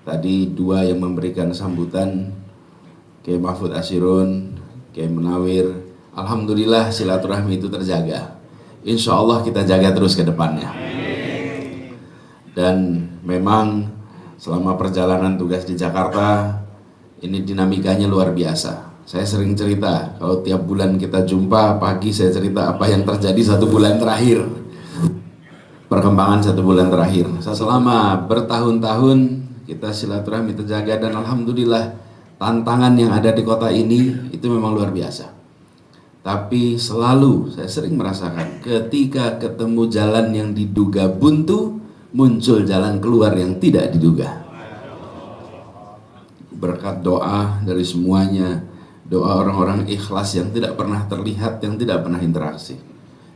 Tadi dua yang memberikan sambutan, Kiai Mahfud Ashirun, Kiai Munawir. Alhamdulillah silaturahmi itu terjaga. Insya Allah kita jaga terus ke depannya. Dan memang selama perjalanan tugas di Jakarta, ini dinamikanya luar biasa. Saya sering cerita, kalau tiap bulan kita jumpa, pagi saya cerita apa yang terjadi 1 bulan terakhir. Perkembangan 1 bulan terakhir. Selama bertahun-tahun kita silaturahmi terjaga, dan alhamdulillah tantangan yang ada di kota ini itu memang luar biasa. Tapi selalu saya sering merasakan ketika ketemu jalan yang diduga buntu, muncul jalan keluar yang tidak diduga. Berkat doa dari semuanya, doa orang-orang ikhlas yang tidak pernah terlihat, yang tidak pernah interaksi.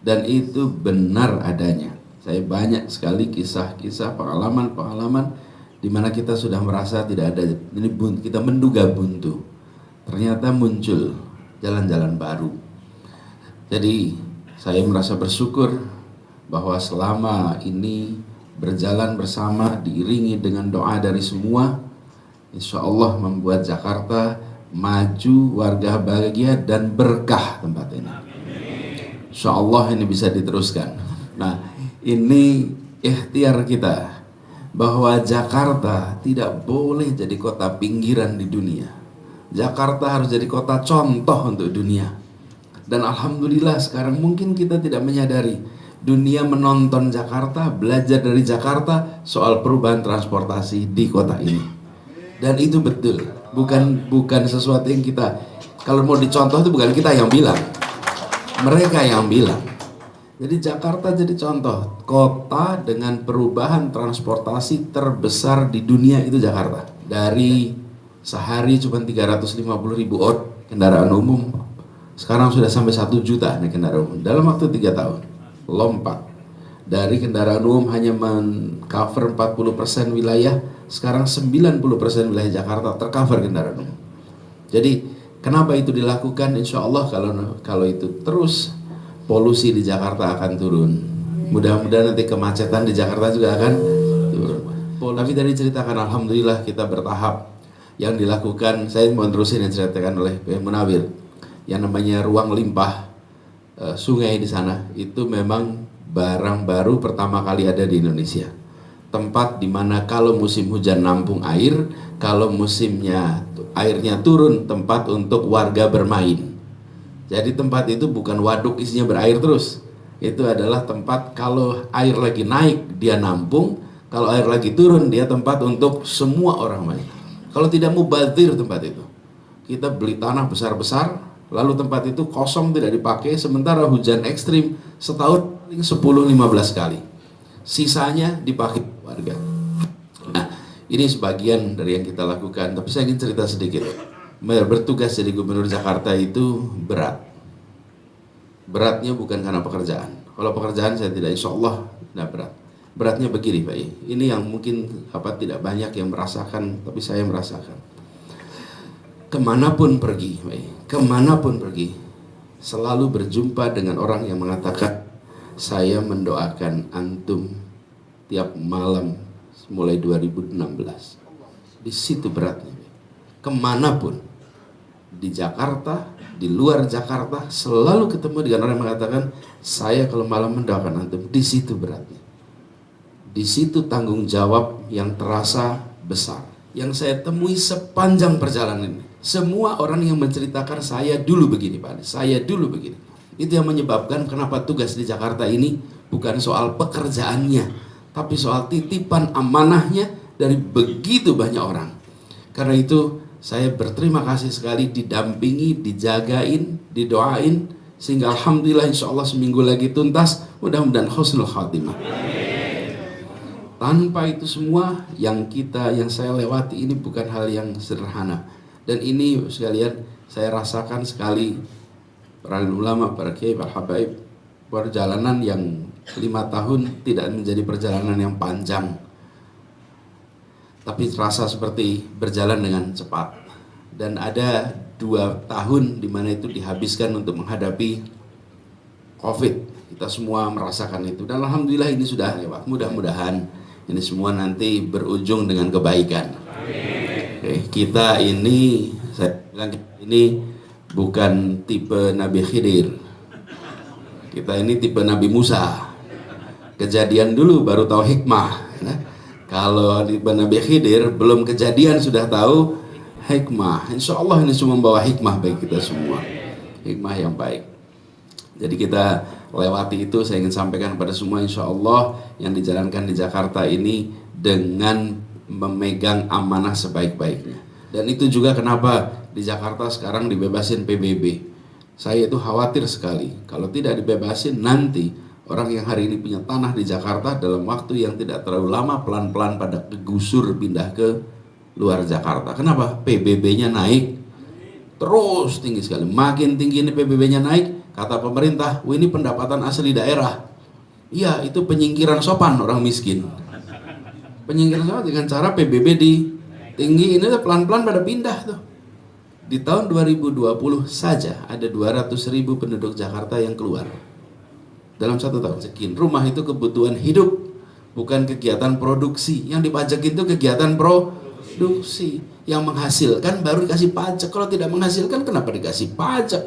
Dan itu benar adanya. Saya banyak sekali kisah-kisah, pengalaman-pengalaman di mana kita sudah merasa tidak ada, ini kita menduga buntu, ternyata muncul jalan-jalan baru. Jadi saya merasa bersyukur bahwa selama ini berjalan bersama diiringi dengan doa dari semua, insya Allah membuat Jakarta maju, warga bahagia dan berkah tempat ini. Insya Allah ini bisa diteruskan. Nah, ini ikhtiar kita bahwa Jakarta tidak boleh jadi kota pinggiran di dunia. Jakarta harus jadi kota contoh untuk dunia. Dan alhamdulillah sekarang mungkin kita tidak menyadari, dunia menonton Jakarta, belajar dari Jakarta soal perubahan transportasi di kota ini. Dan itu betul, bukan sesuatu yang kita, kalau mau dicontoh itu bukan kita yang bilang, mereka yang bilang. Jadi Jakarta jadi contoh kota dengan perubahan transportasi terbesar di dunia, itu Jakarta. Dari sehari cuma 350.000 kendaraan umum, sekarang sudah sampai 1 juta naik kendaraan umum dalam waktu 3 tahun. Lompat dari kendaraan umum hanya men-cover 40% wilayah, sekarang 90% wilayah Jakarta tercover kendaraan umum. Jadi kenapa itu dilakukan? Insya Allah kalau itu terus, polusi di Jakarta akan turun. Mudah-mudahan nanti kemacetan di Jakarta juga akan turun. Tapi dari ceritakan, alhamdulillah kita bertahap yang dilakukan. Saya mau terusin yang diceritakan oleh Pak Munawir, yang namanya ruang limpah sungai di sana. Itu memang barang baru pertama kali ada di Indonesia. Tempat dimana kalau musim hujan nampung air, kalau musimnya airnya turun, tempat untuk warga bermain. Jadi tempat itu bukan waduk isinya berair terus. Itu adalah tempat kalau air lagi naik dia nampung, kalau air lagi turun dia tempat untuk semua orang main. Kalau tidak mubazir tempat itu. Kita beli tanah besar-besar, lalu tempat itu kosong tidak dipakai, sementara hujan ekstrim setahun paling 10-15 kali. Sisanya dipakai warga. Nah, ini sebagian dari yang kita lakukan, tapi saya ingin cerita sedikit. Bertugas jadi gubernur Jakarta itu berat. Beratnya bukan karena pekerjaan. Kalau pekerjaan saya tidak, insya Allah tidak berat. Beratnya begini Pak, ini yang mungkin tidak banyak yang merasakan, tapi saya merasakan. Kemanapun pergi Pak, kemanapun pergi, selalu berjumpa dengan orang yang mengatakan, saya mendoakan antum tiap malam mulai 2016. Di situ beratnya. Kemanapun, di Jakarta, di luar Jakarta, selalu ketemu dengan orang yang mengatakan, saya kalau malam mendoakan antum. Di situ beratnya. Di situ tanggung jawab yang terasa besar. yang saya temui sepanjang perjalanan ini. Semua orang yang menceritakan saya dulu begini Pak, saya dulu begini. Itu yang menyebabkan kenapa tugas di Jakarta ini bukan soal pekerjaannya, tapi soal titipan amanahnya dari begitu banyak orang. Karena itu saya berterima kasih sekali didampingi, dijagain, didoain, sehingga alhamdulillah insya Allah seminggu lagi tuntas, mudah-mudahan husnul khatimah. Tanpa itu semua yang saya lewati ini bukan hal yang sederhana. Dan ini sekalian saya rasakan sekali para ulama, para kiai, para habaib, perjalanan yang 5 tahun tidak menjadi perjalanan yang panjang, tapi terasa seperti berjalan dengan cepat. Dan ada 2 tahun di mana itu dihabiskan untuk menghadapi COVID. Kita semua merasakan itu. Dan alhamdulillah ini sudah lewat. Mudah-mudahan ini semua nanti berujung dengan kebaikan. Oke, kita ini, saya bilang ini bukan tipe Nabi Khidir. Kita ini tipe Nabi Musa. Kejadian dulu baru tahu hikmah. Nah, kalau tipe Nabi Khidir belum kejadian sudah tahu hikmah. Insya Allah ini semua membawa hikmah bagi kita semua. Hikmah yang baik. Jadi kita lewati itu, saya ingin sampaikan kepada semua, insya Allah yang dijalankan di Jakarta ini dengan memegang amanah sebaik-baiknya. Dan itu juga kenapa di Jakarta sekarang dibebasin PBB. Saya itu khawatir sekali kalau tidak dibebasin, nanti orang yang hari ini punya tanah di Jakarta dalam waktu yang tidak terlalu lama pelan-pelan pada kegusur pindah ke luar Jakarta. Kenapa? PBB-nya naik terus tinggi sekali. Makin tinggi ini PBB-nya naik, kata pemerintah, ini pendapatan asli daerah. Iya, itu penyingkiran sopan orang miskin. Penyingkiran sopan dengan cara PBB tinggi ini pelan-pelan pada pindah tuh. Di tahun 2020 saja ada 200.000 penduduk Jakarta yang keluar. Dalam 1 tahun sekian. Rumah itu kebutuhan hidup, bukan kegiatan produksi. Yang dipajak itu kegiatan produksi. Yang menghasilkan baru dikasih pajak. Kalau tidak menghasilkan kenapa dikasih pajak?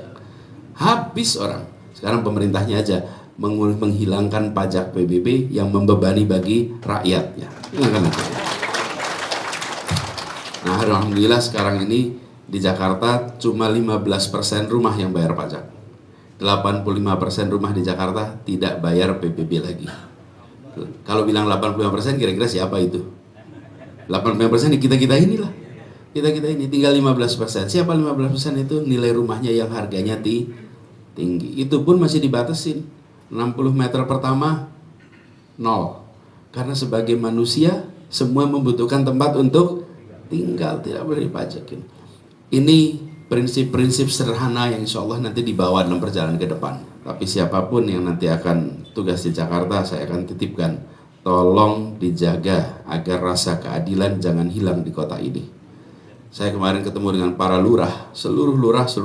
Habis orang. Sekarang pemerintahnya aja menghilangkan pajak PBB yang membebani bagi rakyatnya. Nah, alhamdulillah sekarang ini di Jakarta cuma 15% rumah yang bayar pajak. 85% rumah di Jakarta tidak bayar PBB lagi. Kalau bilang 85% kira-kira siapa itu? 85% kita-kita inilah. Kita-kita ini tinggal 15%. Siapa 15% itu? Nilai rumahnya yang harganya tinggi. Itu pun masih dibatasin. 60 meter pertama 0. Karena sebagai manusia semua membutuhkan tempat untuk tinggal, tidak boleh dipajakin. Ini prinsip-prinsip sederhana yang insya Allah nanti dibawa dalam perjalanan ke depan. Tapi siapapun yang nanti akan tugas di Jakarta, saya akan titipkan, tolong dijaga agar rasa keadilan jangan hilang di kota ini. Saya kemarin ketemu dengan para lurah, seluruh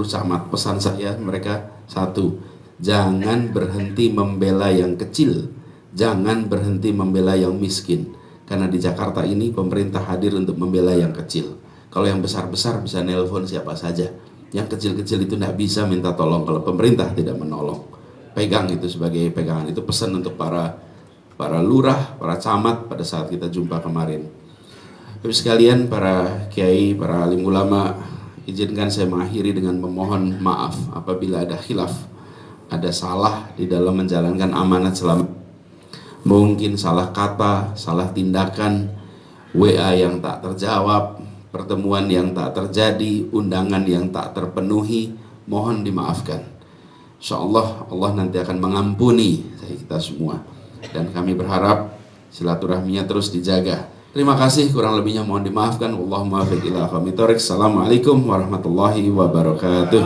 camat. Pesan saya mereka satu, jangan berhenti membela yang kecil, jangan berhenti membela yang miskin. Karena di Jakarta ini pemerintah hadir untuk membela yang kecil. Kalau yang besar-besar bisa nelpon siapa saja. Yang kecil-kecil itu tidak bisa minta tolong kalau pemerintah tidak menolong. Pegang itu sebagai pegangan. Itu pesan untuk para lurah, para camat pada saat kita jumpa kemarin. Tapi sekalian para kiai, para alim ulama, izinkan saya mengakhiri dengan memohon maaf apabila ada khilaf, ada salah di dalam menjalankan amanat selama. Mungkin salah kata, salah tindakan, WA yang tak terjawab, pertemuan yang tak terjadi, undangan yang tak terpenuhi, mohon dimaafkan. InsyaAllah Allah nanti akan mengampuni kita semua. Dan kami berharap silaturahminya terus dijaga. Terima kasih, kurang lebihnya mohon dimaafkan. Allahumma fiq ila aqwamit thoriq. Assalamualaikum warahmatullahi wabarakatuh.